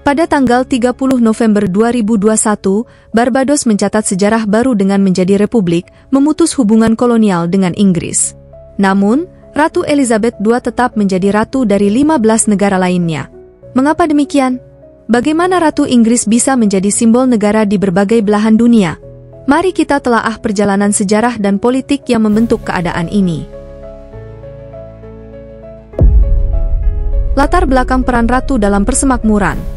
Pada tanggal 30 November 2021, Barbados mencatat sejarah baru dengan menjadi republik, memutus hubungan kolonial dengan Inggris. Namun, Ratu Elizabeth II tetap menjadi ratu dari 15 negara lainnya. Mengapa demikian? Bagaimana Ratu Inggris bisa menjadi simbol negara di berbagai belahan dunia? Mari kita telaah perjalanan sejarah dan politik yang membentuk keadaan ini. Latar belakang peran ratu dalam persemakmuran.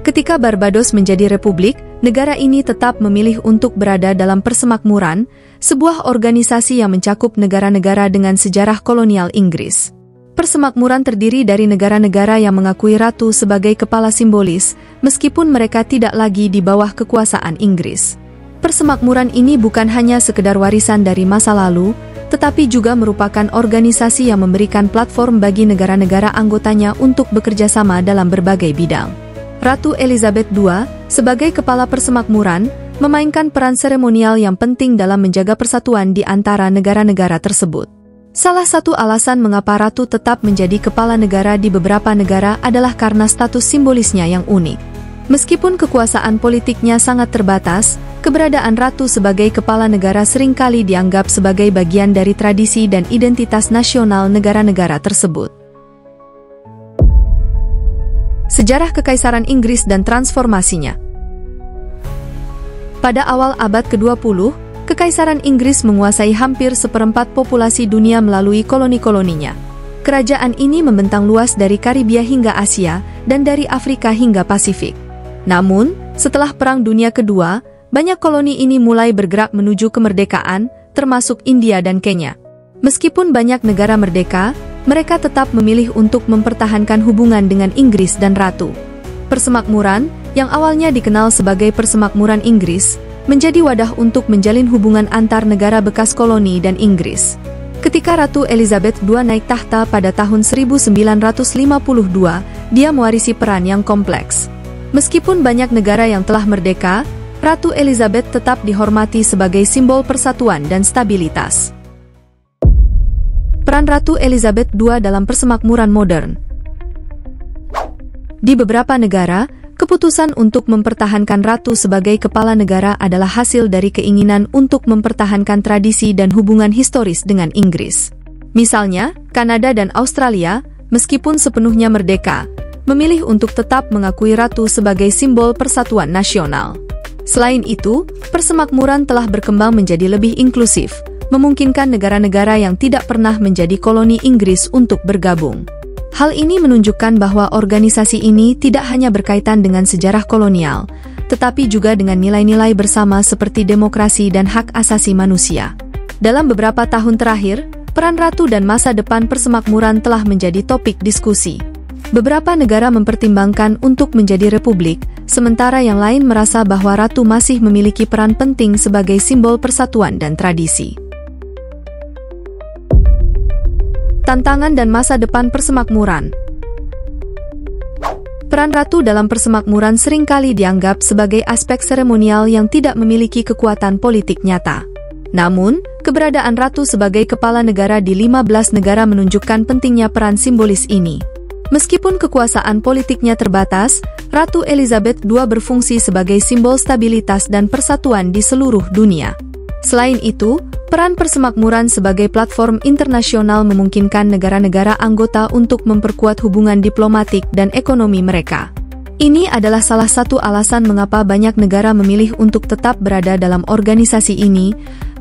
Ketika Barbados menjadi republik, negara ini tetap memilih untuk berada dalam Persemakmuran, sebuah organisasi yang mencakup negara-negara dengan sejarah kolonial Inggris. Persemakmuran terdiri dari negara-negara yang mengakui ratu sebagai kepala simbolis, meskipun mereka tidak lagi di bawah kekuasaan Inggris. Persemakmuran ini bukan hanya sekedar warisan dari masa lalu, tetapi juga merupakan organisasi yang memberikan platform bagi negara-negara anggotanya untuk bekerja sama dalam berbagai bidang. Ratu Elizabeth II, sebagai kepala persemakmuran, memainkan peran seremonial yang penting dalam menjaga persatuan di antara negara-negara tersebut. Salah satu alasan mengapa ratu tetap menjadi kepala negara di beberapa negara adalah karena status simbolisnya yang unik. Meskipun kekuasaan politiknya sangat terbatas, keberadaan ratu sebagai kepala negara seringkali dianggap sebagai bagian dari tradisi dan identitas nasional negara-negara tersebut. Sejarah Kekaisaran Inggris dan transformasinya. Pada awal abad ke-20, Kekaisaran Inggris menguasai hampir seperempat populasi dunia melalui koloni-koloninya. Kerajaan ini membentang luas dari Karibia hingga Asia, dan dari Afrika hingga Pasifik. Namun, setelah Perang Dunia Kedua, banyak koloni ini mulai bergerak menuju kemerdekaan, termasuk India dan Kenya. Meskipun banyak negara merdeka, mereka tetap memilih untuk mempertahankan hubungan dengan Inggris dan Ratu. Persemakmuran, yang awalnya dikenal sebagai Persemakmuran Inggris, menjadi wadah untuk menjalin hubungan antar negara bekas koloni dan Inggris. Ketika Ratu Elizabeth II naik tahta pada tahun 1952, dia mewarisi peran yang kompleks. Meskipun banyak negara yang telah merdeka, Ratu Elizabeth tetap dihormati sebagai simbol persatuan dan stabilitas. Peran Ratu Elizabeth II dalam persemakmuran modern. Di beberapa negara, keputusan untuk mempertahankan ratu sebagai kepala negara adalah hasil dari keinginan untuk mempertahankan tradisi dan hubungan historis dengan Inggris. Misalnya, Kanada dan Australia, meskipun sepenuhnya merdeka, memilih untuk tetap mengakui ratu sebagai simbol persatuan nasional. Selain itu, persemakmuran telah berkembang menjadi lebih inklusif, memungkinkan negara-negara yang tidak pernah menjadi koloni Inggris untuk bergabung. Hal ini menunjukkan bahwa organisasi ini tidak hanya berkaitan dengan sejarah kolonial, tetapi juga dengan nilai-nilai bersama seperti demokrasi dan hak asasi manusia. Dalam beberapa tahun terakhir, peran ratu dan masa depan persemakmuran telah menjadi topik diskusi. Beberapa negara mempertimbangkan untuk menjadi republik, sementara yang lain merasa bahwa ratu masih memiliki peran penting sebagai simbol persatuan dan tradisi. Tantangan dan masa depan persemakmuran. Peran ratu dalam persemakmuran seringkali dianggap sebagai aspek seremonial yang tidak memiliki kekuatan politik nyata. Namun, keberadaan ratu sebagai kepala negara di 15 negara menunjukkan pentingnya peran simbolis ini. Meskipun kekuasaan politiknya terbatas, Ratu Elizabeth II berfungsi sebagai simbol stabilitas dan persatuan di seluruh dunia. Selain itu, peran persemakmuran sebagai platform internasional memungkinkan negara-negara anggota untuk memperkuat hubungan diplomatik dan ekonomi mereka. Ini adalah salah satu alasan mengapa banyak negara memilih untuk tetap berada dalam organisasi ini,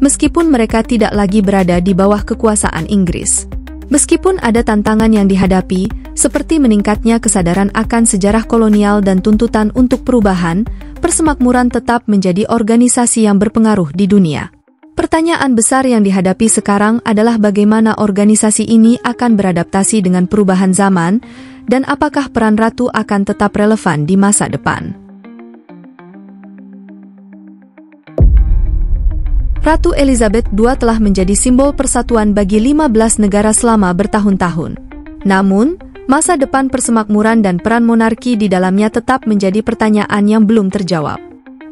meskipun mereka tidak lagi berada di bawah kekuasaan Inggris. Meskipun ada tantangan yang dihadapi, seperti meningkatnya kesadaran akan sejarah kolonial dan tuntutan untuk perubahan, persemakmuran tetap menjadi organisasi yang berpengaruh di dunia. Pertanyaan besar yang dihadapi sekarang adalah bagaimana organisasi ini akan beradaptasi dengan perubahan zaman, dan apakah peran ratu akan tetap relevan di masa depan. Ratu Elizabeth II telah menjadi simbol persatuan bagi 15 negara selama bertahun-tahun. Namun, masa depan persemakmuran dan peran monarki di dalamnya tetap menjadi pertanyaan yang belum terjawab.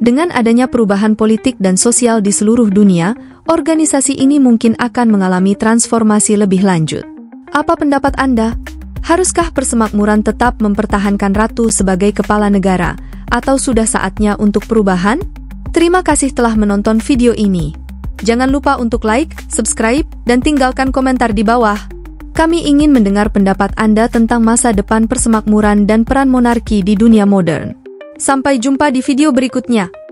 Dengan adanya perubahan politik dan sosial di seluruh dunia, organisasi ini mungkin akan mengalami transformasi lebih lanjut. Apa pendapat Anda? Haruskah persemakmuran tetap mempertahankan Ratu sebagai kepala negara, atau sudah saatnya untuk perubahan? Terima kasih telah menonton video ini. Jangan lupa untuk like, subscribe, dan tinggalkan komentar di bawah. Kami ingin mendengar pendapat Anda tentang masa depan persemakmuran dan peran monarki di dunia modern. Sampai jumpa di video berikutnya.